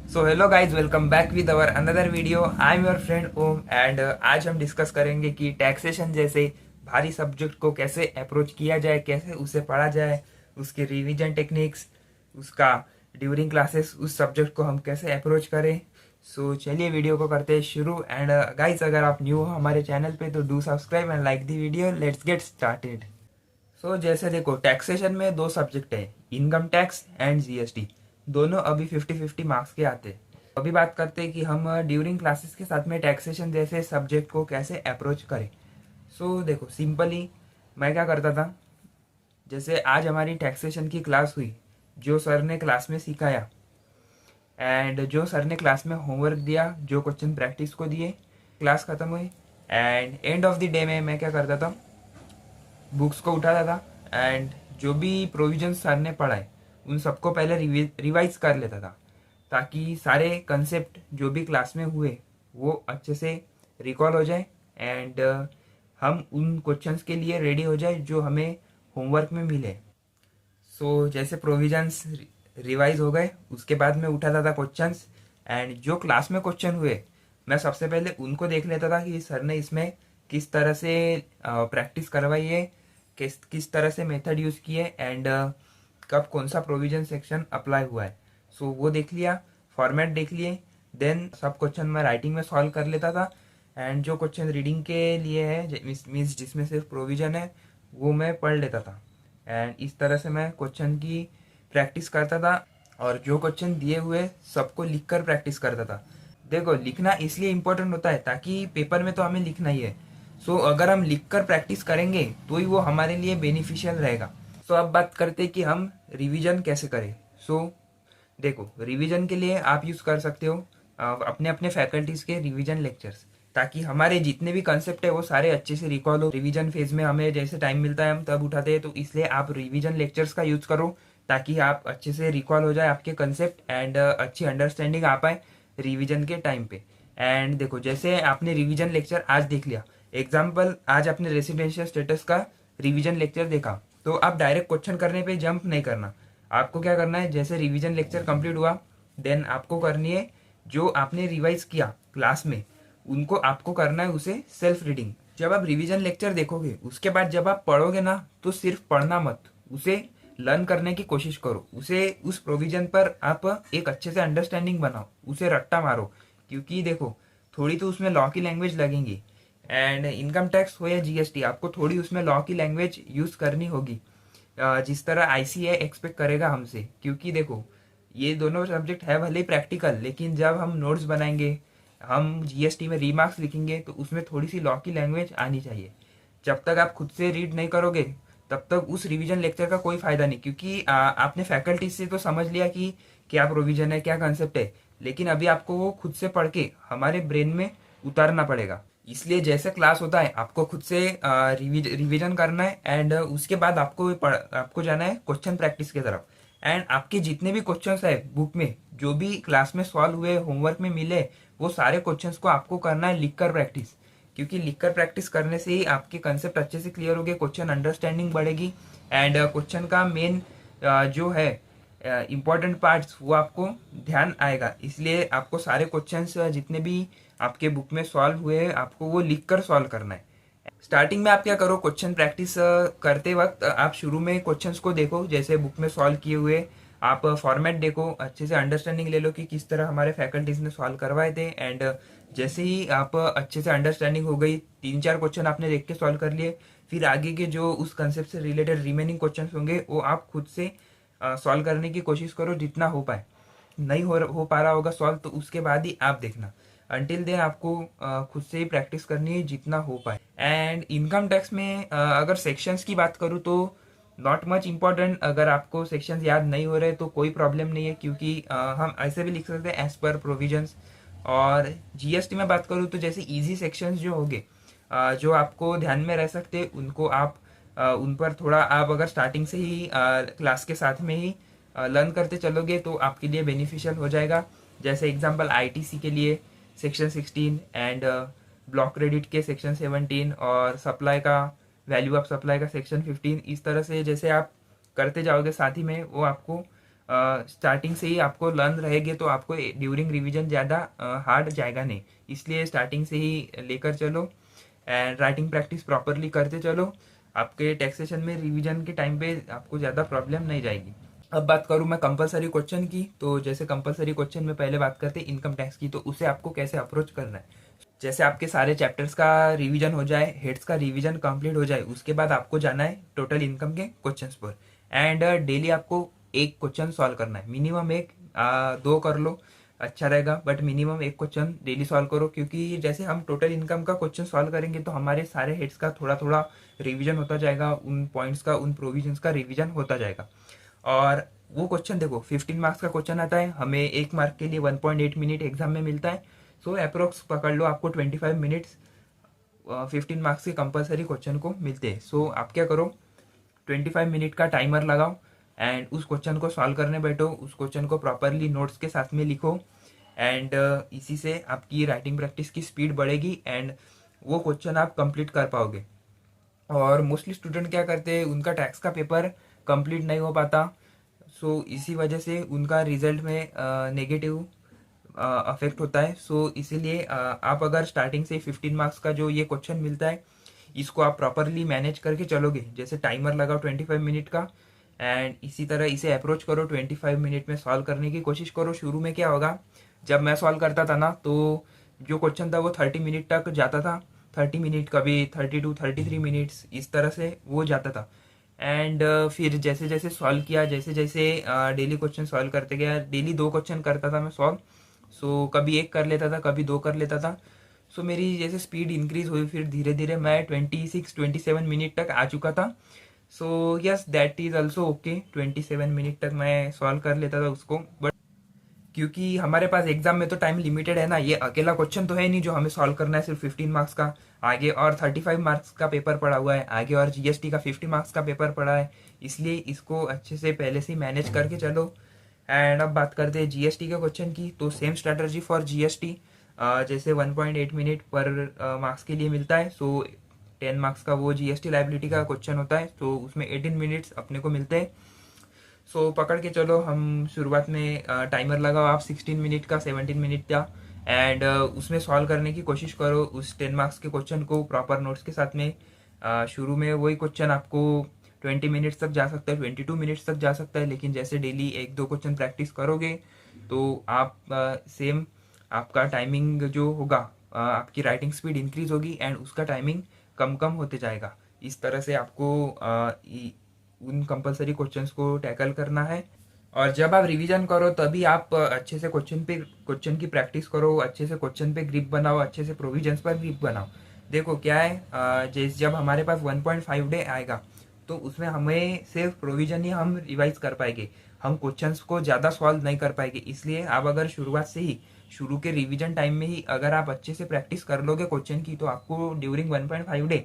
So hello guys, welcome back with our another video. I am your friend ohm and आज हम discuss करेंगे कि taxation जैसे भारी सब्जेक्ट को कैसे अप्रोच किया जाए, कैसे उसे पढ़ा जाए, उसके रिवीजन टेक्निक्स, उसका ड्यूरिंग क्लासेस उस सब्जेक्ट को हम कैसे अप्रोच करें। सो चलिए वीडियो को करते हैं शुरू। एंड गाइज, अगर आप न्यू हो हमारे चैनल पे तो do subscribe and like the video. Let's get started. So जैसे देखो, टैक्सेशन में दो सब्जेक्ट है, इनकम टैक्स एंड जीएसटी। दोनों अभी 50-50 मार्क्स के आते हैं। अभी बात करते हैं कि हम ड्यूरिंग क्लासेस के साथ में टैक्सेशन जैसे सब्जेक्ट को कैसे अप्रोच करें। सो देखो, सिंपली मैं क्या करता था, जैसे आज हमारी टैक्सेशन की क्लास हुई, जो सर ने क्लास में सिखाया एंड जो सर ने क्लास में होमवर्क दिया, जो क्वेश्चन प्रैक्टिस को दिए, क्लास खत्म हुई and end of the day में मैं क्या करता था, बुक्स को उठाता था एंड जो भी प्रोविजन सर ने पढ़ाए उन सबको पहले रिवाइज कर लेता था, ताकि सारे कंसेप्ट जो भी क्लास में हुए वो अच्छे से रिकॉल हो जाए एंड हम उन क्वेश्चंस के लिए रेडी हो जाए जो हमें होमवर्क में मिले। सो जैसे प्रोविजंस रिवाइज हो गए, उसके बाद में उठाता था क्वेश्चंस एंड जो क्लास में क्वेश्चन हुए मैं सबसे पहले उनको देख लेता था कि सर ने इसमें किस तरह से प्रैक्टिस करवाई है, किस किस तरह से मेथड यूज़ किए एंड कब कौन सा प्रोविजन सेक्शन अप्लाई हुआ है। सो वो देख लिया, फॉर्मेट देख लिए, देन सब क्वेश्चन मैं राइटिंग में सॉल्व कर लेता था एंड जो क्वेश्चन रीडिंग के लिए है, मीन्स जिसमें सिर्फ प्रोविजन है, वो मैं पढ़ लेता था एंड इस तरह से मैं क्वेश्चन की प्रैक्टिस करता था। और जो क्वेश्चन दिए हुए सबको लिख कर प्रैक्टिस करता था। देखो, लिखना इसलिए इम्पोर्टेंट होता है ताकि पेपर में तो हमें लिखना ही है। सो अगर हम लिख कर प्रैक्टिस करेंगे तो ही वो हमारे लिए बेनिफिशियल रहेगा। सो अब बात करते हैं कि हम रिवीजन कैसे करें। सो देखो, रिवीजन के लिए आप यूज़ कर सकते हो अपने अपने फैकल्टीज़ के रिवीजन लेक्चर्स, ताकि हमारे जितने भी कंसेप्ट है वो सारे अच्छे से रिकॉल हो। रिवीजन फेज में हमें जैसे टाइम मिलता है हम तब उठाते हैं, तो इसलिए आप रिवीजन लेक्चर्स का यूज़ करो, ताकि आप अच्छे से रिकॉल हो जाए आपके कंसेप्ट एंड अच्छी अंडरस्टैंडिंग आ पाए रिवीजन के टाइम पे। एंड देखो, जैसे आपने रिवीजन लेक्चर आज देख लिया, एग्जाम्पल आज आपने रेसिडेंशियल स्टेटस का रिवीजन लेक्चर देखा, तो आप डायरेक्ट क्वेश्चन करने पे जंप नहीं करना। आपको क्या करना है, जैसे रिवीजन लेक्चर कंप्लीट हुआ, देन आपको करनी है जो आपने रिवाइज किया क्लास में, उनको आपको करना है उसे सेल्फ रीडिंग। जब आप रिवीजन लेक्चर देखोगे, उसके बाद जब आप पढ़ोगे ना, तो सिर्फ पढ़ना मत, उसे लर्न करने की कोशिश करो। उसे उस प्रोविजन पर आप एक अच्छे से अंडरस्टैंडिंग बनाओ, उसे रट्टा मारो, क्योंकि देखो थोड़ी तो उसमें लॉ की लैंग्वेज लगेंगी एंड इनकम टैक्स हो या जीएसटी, आपको थोड़ी उसमें लॉ की लैंग्वेज यूज़ करनी होगी, जिस तरह आईसीए एक्सपेक्ट करेगा हमसे। क्योंकि देखो, ये दोनों सब्जेक्ट है भले ही प्रैक्टिकल, लेकिन जब हम नोट्स बनाएंगे, हम जीएसटी में रीमार्क्स लिखेंगे, तो उसमें थोड़ी सी लॉ की लैंग्वेज आनी चाहिए। जब तक आप खुद से रीड नहीं करोगे तब तक उस रिवीजन लेक्चर का कोई फायदा नहीं, क्योंकि आपने फैकल्टी से तो समझ लिया कि क्या प्रोविजन है, क्या कंसेप्ट है, लेकिन अभी आपको वो खुद से पढ़ के हमारे ब्रेन में उतारना पड़ेगा। इसलिए जैसे क्लास होता है आपको खुद से रिवीजन करना है एंड उसके बाद आपको जाना है क्वेश्चन प्रैक्टिस की तरफ। एंड आपके जितने भी क्वेश्चंस है बुक में, जो भी क्लास में सॉल्व हुए, होमवर्क में मिले, वो सारे क्वेश्चंस को आपको करना है लिखकर प्रैक्टिस। क्योंकि लिखकर प्रैक्टिस करने से ही आपके कंसेप्ट अच्छे से क्लियर होंगे, क्वेश्चन अंडरस्टैंडिंग बढ़ेगी एंड क्वेश्चन का मेन जो है इम्पोर्टेंट पार्ट्स वो आपको ध्यान आएगा। इसलिए आपको सारे क्वेश्चंस जितने भी आपके बुक में सॉल्व हुए हैं, आपको वो लिख कर सॉल्व करना है। स्टार्टिंग में आप क्या करो, क्वेश्चन प्रैक्टिस करते वक्त आप शुरू में क्वेश्चंस को देखो, जैसे बुक में सॉल्व किए हुए आप फॉर्मेट देखो, अच्छे से अंडरस्टैंडिंग ले लो कि किस तरह हमारे फैकल्टीज ने सॉल्व करवाए थे। एंड जैसे ही आप अच्छे से अंडरस्टैंडिंग हो गई, 3-4 क्वेश्चन आपने देख के सॉल्व कर लिए, फिर आगे के जो उस कंसेप्ट से रिलेटेड रिमेनिंग क्वेश्चन होंगे वो आप खुद से सॉल्व करने की कोशिश करो जितना हो पाए। नहीं हो पा रहा होगा सॉल्व, तो उसके बाद ही आप देखना। अंटिल देन आपको खुद से ही प्रैक्टिस करनी है जितना हो पाए। एंड इनकम टैक्स में अगर सेक्शंस की बात करूँ तो नॉट मच इम्पॉर्टेंट। अगर आपको सेक्शंस याद नहीं हो रहे तो कोई प्रॉब्लम नहीं है, क्योंकि हम ऐसे भी लिख सकते हैं एज पर प्रोविजंस। और जीएसटी में बात करूँ तो जैसे इजी सेक्शंस जो होंगे, जो आपको ध्यान में रह सकते हैं, उनको आप उन पर थोड़ा आप अगर स्टार्टिंग से ही क्लास के साथ में ही लर्न करते चलोगे तो आपके लिए बेनिफिशियल हो जाएगा। जैसे एग्जांपल आईटीसी के लिए सेक्शन 16 एंड ब्लॉक क्रेडिट के सेक्शन 17 और सप्लाई का, वैल्यू ऑफ सप्लाई का सेक्शन 15। इस तरह से जैसे आप करते जाओगे साथ ही में, वो आपको स्टार्टिंग से ही आपको लर्न रहेंगे तो आपको ड्यूरिंग रिवीजन ज़्यादा हार्ड जाएगा नहीं, इसलिए स्टार्टिंग से ही लेकर चलो एंड राइटिंग प्रैक्टिस प्रॉपरली करते चलो। आपके टैक्सेशन में रिवीजन के टाइम पे आपको ज़्यादा प्रॉब्लम नहीं जाएगी। अब बात करूँ मैं कंपलसरी क्वेश्चन की, तो जैसे कंपलसरी क्वेश्चन में पहले बात करते हैं इनकम टैक्स की, तो उसे आपको कैसे अप्रोच करना है। जैसे आपके सारे चैप्टर्स का रिवीजन हो जाए, हेड्स का रिवीजन कंप्लीट हो जाए, उसके बाद आपको जाना है टोटल इनकम के क्वेश्चंस पर एंड डेली आपको एक क्वेश्चन सॉल्व करना है। मिनिमम एक दो कर लो अच्छा रहेगा, बट मिनिमम एक क्वेश्चन डेली सॉल्व करो, क्योंकि जैसे हम टोटल इनकम का क्वेश्चन सॉल्व करेंगे तो हमारे सारे हेड्स का थोड़ा थोड़ा रिवीजन होता जाएगा, उन पॉइंट्स का, उन प्रोविजंस का रिवीजन होता जाएगा। और वो क्वेश्चन देखो 15 मार्क्स का क्वेश्चन आता है, हमें 1 मार्क के लिए 1.8 मिनट एग्जाम में मिलता है। सो अप्रोक्स पकड़ लो आपको 25 मिनट्स 15 मार्क्स के कंपलसरी क्वेश्चन को मिलते हैं। सो आप क्या करो, 25 मिनट का टाइमर लगाओ एंड उस क्वेश्चन को सॉल्व करने बैठो, उस क्वेश्चन को प्रॉपरली नोट्स के साथ में लिखो एंड इसी से आपकी राइटिंग प्रैक्टिस की स्पीड बढ़ेगी एंड वो क्वेश्चन आप कंप्लीट कर पाओगे। और मोस्टली स्टूडेंट क्या करते हैं, उनका टैक्स का पेपर कंप्लीट नहीं हो पाता, सो इसी वजह से उनका रिजल्ट में नेगेटिव अफेक्ट होता है। सो इसीलिए आप अगर स्टार्टिंग से 15 मार्क्स का जो ये क्वेश्चन मिलता है, इसको आप प्रॉपरली मैनेज करके चलोगे, जैसे टाइमर लगाओ 25 मिनट का एंड इसी तरह इसे अप्रोच करो, 25 मिनट में सॉल्व करने की कोशिश करो। शुरू में क्या होगा, जब मैं सॉल्व करता था ना, तो जो क्वेश्चन था वो 30 मिनट तक जाता था, 30 मिनट, कभी 32 33 मिनट्स, इस तरह से वो जाता था। एंड फिर जैसे जैसे सॉल्व किया, जैसे जैसे डेली क्वेश्चन सॉल्व करते गया, डेली 2 क्वेश्चन करता था मैं सॉल्व। सो कभी एक कर लेता था, कभी 2 कर लेता था। सो मेरी जैसे स्पीड इंक्रीज हुई, फिर धीरे धीरे मैं 26 27 मिनट तक आ चुका था। So yes, that is also okay, 27 minute तक मैं सॉल्व कर लेता था उसको। बट क्योंकि हमारे पास एग्जाम में तो टाइम लिमिटेड है ना, ये अकेला क्वेश्चन तो है नहीं जो हमें सॉल्व करना है सिर्फ 15 मार्क्स का, आगे और 35 मार्क्स का पेपर पड़ा हुआ है, आगे और जीएसटी का 50 मार्क्स का पेपर पड़ा है, इसलिए इसको अच्छे से पहले से मैनेज करके चलो। एंड अब बात करते हैं जीएसटी के क्वेश्चन की, तो सेम स्ट्रैटेजी फॉर जीएसटी, जैसे 1.8 मिनट पर मार्क्स के लिए मिलता है। सो 10 मार्क्स का वो जीएसटी लाइबिलिटी का क्वेश्चन होता है, तो उसमें 18 मिनट्स अपने को मिलते हैं। सो पकड़ के चलो, हम शुरुआत में टाइमर लगाओ आप 16 मिनट का, 17 मिनट का एंड उसमें सॉल्व करने की कोशिश करो उस 10 मार्क्स के क्वेश्चन को प्रॉपर नोट्स के साथ में। शुरू में वही क्वेश्चन आपको 20 मिनट्स तक जा सकता है, 22 मिनट्स तक जा सकता है, लेकिन जैसे डेली 1 2 क्वेश्चन प्रैक्टिस करोगे तो आप सेम आपका टाइमिंग जो होगा, आपकी राइटिंग स्पीड इंक्रीज होगी एंड उसका टाइमिंग कम कम होते जाएगा। इस तरह से आपको उन कंपलसरी क्वेश्चंस को टैकल करना है। और जब आप रिवीजन करो तभी आप अच्छे से क्वेश्चन की प्रैक्टिस करो, अच्छे से क्वेश्चन पे ग्रिप बनाओ, अच्छे से प्रोविजंस पर ग्रिप बनाओ। देखो क्या है, जब हमारे पास 1.5 डे आएगा तो उसमें हमें सिर्फ प्रोविजन ही हम रिवाइज कर पाएंगे, हम क्वेश्चंस को ज़्यादा सॉल्व नहीं कर पाएंगे। इसलिए आप अगर शुरुआत से ही, शुरू के रिवीजन टाइम में ही अगर आप अच्छे से प्रैक्टिस कर लोगे क्वेश्चन की, तो आपको ड्यूरिंग 1.5 डे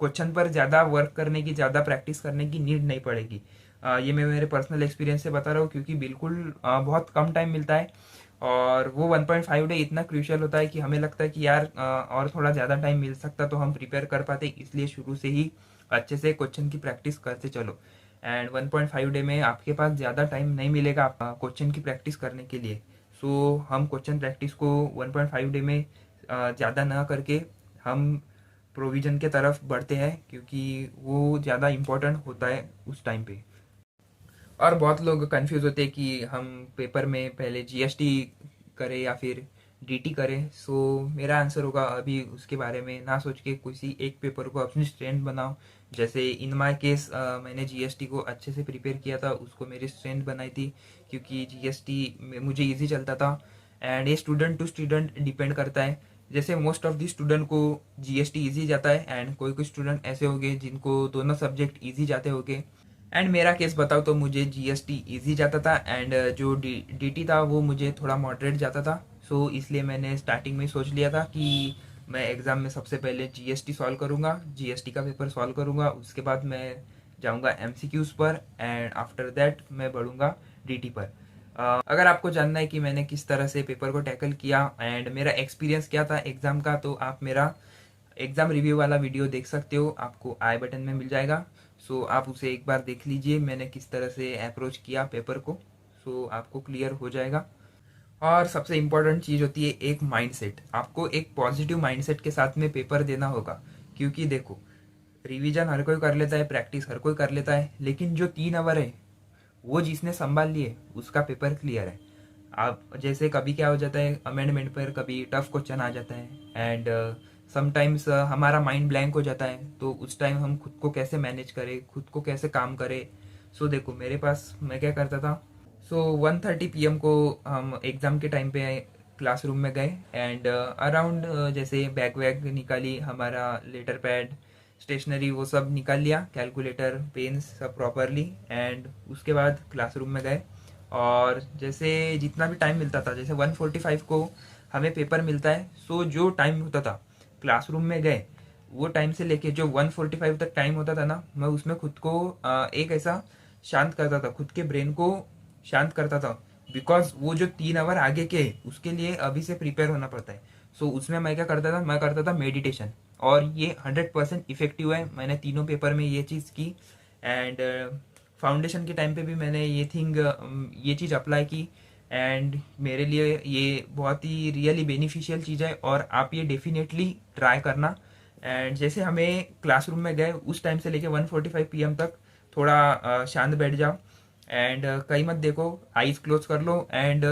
क्वेश्चन पर ज़्यादा वर्क करने की, ज़्यादा प्रैक्टिस करने की नीड नहीं पड़ेगी। ये मैं मेरे पर्सनल एक्सपीरियंस से बता रहा हूँ, क्योंकि बिल्कुल बहुत कम टाइम मिलता है और वो 1.5 डे इतना क्रूशियल होता है कि हमें लगता है कि यार और थोड़ा ज़्यादा टाइम मिल सकता तो हम प्रिपेयर कर पाते। इसलिए शुरू से ही अच्छे से क्वेश्चन की प्रैक्टिस करते चलो एंड 1.5 डे में आपके पास ज़्यादा टाइम नहीं मिलेगा क्वेश्चन की प्रैक्टिस करने के लिए। सो हम क्वेश्चन प्रैक्टिस को 1.5 डे में ज़्यादा ना करके हम प्रोविजन के तरफ बढ़ते हैं, क्योंकि वो ज़्यादा इम्पोर्टेंट होता है उस टाइम पे। और बहुत लोग कंफ्यूज होते हैं कि हम पेपर में पहले जीएसटी करें या फिर डीटी करें। सो मेरा आंसर होगा, अभी उसके बारे में ना सोच के किसी एक पेपर को अपनी स्ट्रेंथ बनाओ। जैसे इन माय केस मैंने जीएसटी को अच्छे से प्रिपेयर किया था, उसको मेरी स्ट्रेंथ बनाई थी, क्योंकि जीएसटी में मुझे इजी चलता था एंड ये स्टूडेंट टू स्टूडेंट डिपेंड करता है। जैसे मोस्ट ऑफ दी स्टूडेंट को जीएसटी इजी जाता है एंड कोई कोई स्टूडेंट ऐसे होंगे जिनको दोनों सब्जेक्ट इजी जाते होंगे। एंड मेरा केस बताओ तो मुझे जीएसटी इजी जाता था एंड जो डीटी था वो मुझे थोड़ा मॉडरेट जाता था। सो इसलिए मैंने स्टार्टिंग में सोच लिया था कि मैं एग्ज़ाम में सबसे पहले जीएसटी सॉल्व करूँगा, जीएसटी का पेपर सॉल्व करूँगा, उसके बाद मैं जाऊँगा एमसीक्यूज़ पर एंड आफ्टर दैट मैं बढ़ूँगा डीटी पर। अगर आपको जानना है कि मैंने किस तरह से पेपर को टैकल किया एंड मेरा एक्सपीरियंस क्या था एग्ज़ाम का, तो आप मेरा एग्ज़ाम रिव्यू वाला वीडियो देख सकते हो, आपको आई बटन में मिल जाएगा। सो आप उसे एक बार देख लीजिए, मैंने किस तरह से अप्रोच किया पेपर को। सो आपको क्लियर हो जाएगा। और सबसे इम्पोर्टेंट चीज़ होती है एक माइंडसेट। आपको एक पॉजिटिव माइंडसेट के साथ में पेपर देना होगा, क्योंकि देखो रिवीजन हर कोई कर लेता है, प्रैक्टिस हर कोई कर लेता है, लेकिन जो 3 आवर है वो जिसने संभाल लिए उसका पेपर क्लियर है। आप जैसे कभी क्या हो जाता है अमेंडमेंट पर कभी टफ क्वेश्चन आ जाता है एंड समटाइम्स हमारा माइंड ब्लैंक हो जाता है, तो उस टाइम हम खुद को कैसे मैनेज करें, खुद को कैसे काम करें। सो देखो मेरे पास मैं क्या करता था। सो 1:30 PM को हम एग्ज़ाम के टाइम पे क्लासरूम में गए एंड अराउंड जैसे बैग वैग निकाली, हमारा लेटर पैड स्टेशनरी वो सब निकाल लिया, कैलकुलेटर पेन्स सब प्रॉपरली, एंड उसके बाद क्लासरूम में गए। और जैसे जितना भी टाइम मिलता था, जैसे 1:45 को हमें पेपर मिलता है, सो जो टाइम होता था क्लासरूम में गए, वो टाइम से लेके जो 1:45 तक टाइम होता था ना, मैं उसमें खुद को एक ऐसा शांत करता था, खुद के ब्रेन को शांत करता था। बिकॉज वो जो 3 आवर आगे के है, उसके लिए अभी से प्रिपेयर होना पड़ता है। सो उसमें मैं क्या करता था, मैं करता था मेडिटेशन, और ये 100% इफेक्टिव है। मैंने तीनों पेपर में ये चीज़ की एंड फाउंडेशन के टाइम पे भी मैंने ये चीज़ अप्लाई की, एंड मेरे लिए ये बहुत ही रियली बेनिफिशियल चीज़ है, और आप ये डेफिनेटली ट्राई करना। एंड जैसे हमें क्लासरूम में गए उस टाइम से लेके 1:45 PM तक थोड़ा शांत बैठ जाओ एंड कहीं मत देखो, आईज क्लोज कर लो एंड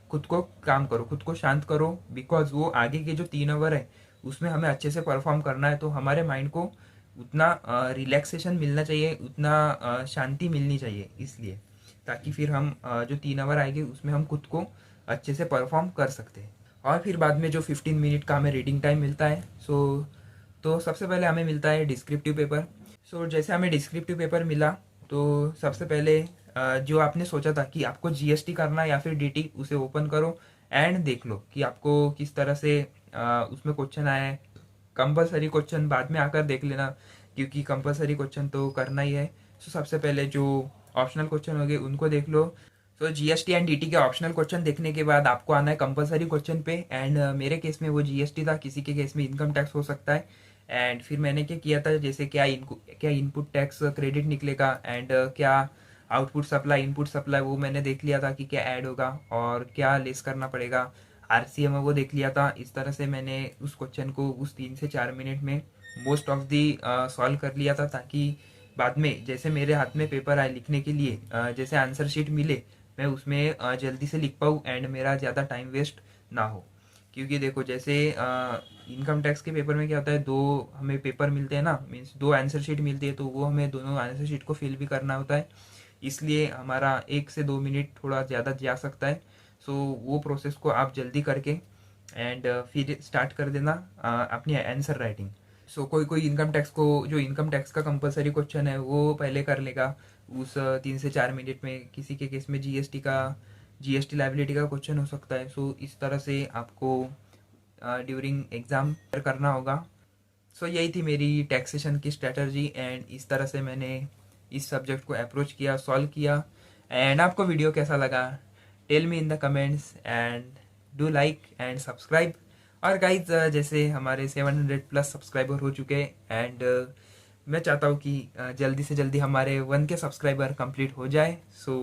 खुद को काम करो, खुद को शांत करो। बिकॉज वो आगे के जो 3 आवर है उसमें हमें अच्छे से परफॉर्म करना है, तो हमारे माइंड को उतना रिलैक्सेशन मिलना चाहिए, उतना शांति मिलनी चाहिए, इसलिए ताकि फिर हम जो 3 आवर आएंगे उसमें हम खुद को अच्छे से परफॉर्म कर सकते हैं। और फिर बाद में जो 15 मिनट का हमें रीडिंग टाइम मिलता है, तो सबसे पहले हमें मिलता है डिस्क्रिप्टिव पेपर। सो जैसे हमें डिस्क्रिप्टिव पेपर मिला, तो सबसे पहले जो आपने सोचा था कि आपको जीएसटी करना है या फिर डीटी, उसे ओपन करो एंड देख लो कि आपको किस तरह से उसमें क्वेश्चन आया है। कंपलसरी क्वेश्चन बाद में आकर देख लेना, क्योंकि कंपलसरी क्वेश्चन तो करना ही है। सो सबसे पहले जो ऑप्शनल क्वेश्चन हो गए उनको देख लो। सो जीएसटी एंड डीटी के ऑप्शनल क्वेश्चन देखने के बाद आपको आना है कंपलसरी क्वेश्चन पे, एंड मेरे केस में वो जीएसटी था, किसी के केस में इनकम टैक्स हो सकता है। एंड फिर मैंने क्या किया था, जैसे क्या इनपुट टैक्स क्रेडिट निकलेगा एंड क्या आउटपुट सप्लाई इनपुट सप्लाई, वो मैंने देख लिया था कि क्या ऐड होगा और क्या लेस करना पड़ेगा। आरसीएम में वो देख लिया था। इस तरह से मैंने उस क्वेश्चन को उस 3 से 4 मिनट में मोस्ट ऑफ दी सॉल्व कर लिया था, ताकि बाद में जैसे मेरे हाथ में पेपर आए लिखने के लिए, जैसे आंसर शीट मिले, मैं उसमें जल्दी से लिख पाऊँ एंड मेरा ज़्यादा टाइम वेस्ट ना हो। क्योंकि देखो जैसे इनकम टैक्स के पेपर में क्या होता है, दो हमें पेपर मिलते हैं ना, मीन्स दो आंसर शीट मिलती है, तो वो हमें दोनों आंसर शीट को फिल भी करना होता है, इसलिए हमारा 1 से 2 मिनट थोड़ा ज़्यादा जा सकता है। सो वो प्रोसेस को आप जल्दी करके एंड फिर स्टार्ट कर देना अपनी आंसर राइटिंग। सो कोई कोई इनकम टैक्स को, जो इनकम टैक्स का कंपलसरी क्वेश्चन है वो पहले कर लेगा उस 3 से 4 मिनट में। किसी के केस में जीएसटी लाइबिलिटी का क्वेश्चन हो सकता है। सो इस तरह से आपको ड्यूरिंग एग्ज़ाम करना होगा। सो यही थी मेरी टैक्सेशन की स्ट्रेटजी, एंड इस तरह से मैंने इस सब्जेक्ट को अप्रोच किया, सॉल्व किया। एंड आपको वीडियो कैसा लगा, tell me in the comments and do like and subscribe. और गाइज जैसे हमारे 700+ सब्सक्राइबर हो चुके हैं, एंड मैं चाहता हूँ कि जल्दी से जल्दी हमारे 1K सब्सक्राइबर कंप्लीट हो जाए। सो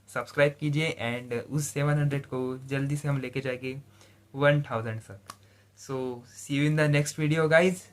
सब्सक्राइब कीजिए एंड उस 700 को जल्दी से हम लेके जाएंगे 1000 तक। So see you in the next video guys.